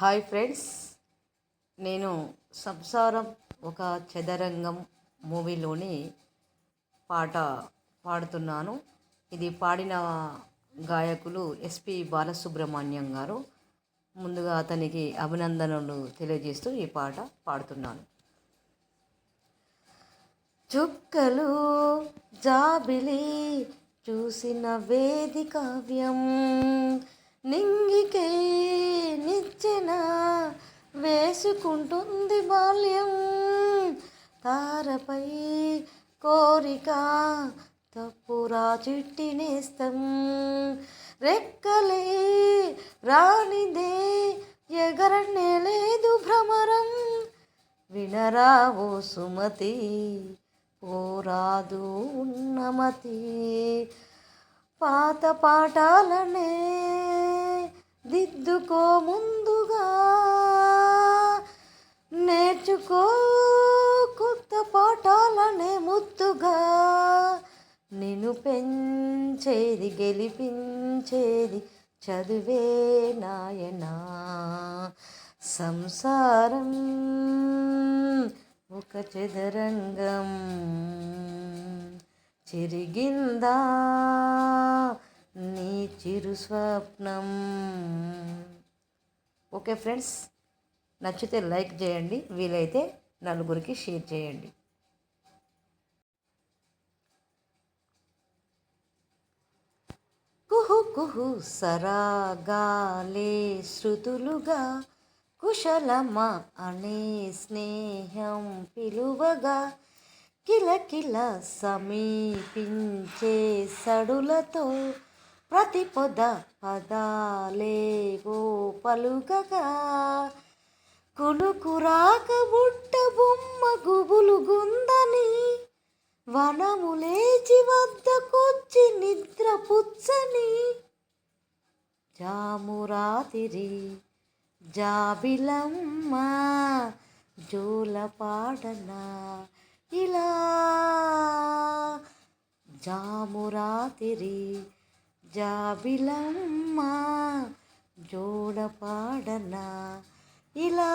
Hi friends, నేను సంసారం ఒక చదరంగం మూవీలోని పాట పాడుతున్నాను. ఇది పాడిన గాయకులు ఎస్పి బాలసుబ్రహ్మణ్యం గారు. ముందుగా అతనికి అభినందనలు తెలియజేస్తూ ఈ పాట పాడుతున్నాను. చుక్కలు జాబిలి చూసిన వేది కావ్యం, నింగికే నిచ్చెన వేసుకుంటుంది బాల్యం. తారపై కోరిక తప్పురా చిట్టి నేస్తం, రెక్కలే రానిదే ఎగరనే లేదు భ్రమరం. వినరావో సుమతి పోరాదు ఉన్నమతి, పాత పాఠాలనే దిద్దుకో ముందుగా, నేర్చుకో కొత్త పాఠాలనే ముద్దుగా. నిన్ను పెంచేది గెలిపించేది చదువే నాయనా. సంసారం ఒక చదరంగం, చెరిగిందా నీ చిరు స్వప్నం. ఓకే ఫ్రెండ్స్, నచ్చితే లైక్ చేయండి, వీలైతే నలుగురికి షేర్ చేయండి. కుహు కుహు సరాగాలే శృతులుగా, కుశలమా అనే స్నేహం పిలువగా, కిలకిల సమీపించే సడులతో ప్రతి పొద పదాలేవో పలుకగా, కునుకురాక బుట్ట బొమ్మ గుబులు గుందని, వనములేచి వద్దకొచ్చి నిద్ర పుచ్చని, జామురాతిరి జాబిలమ్మ జోల పాడనా ఇలా. జామురాతిరి జాబిలమ్మ జోల పాడనా ఇలా.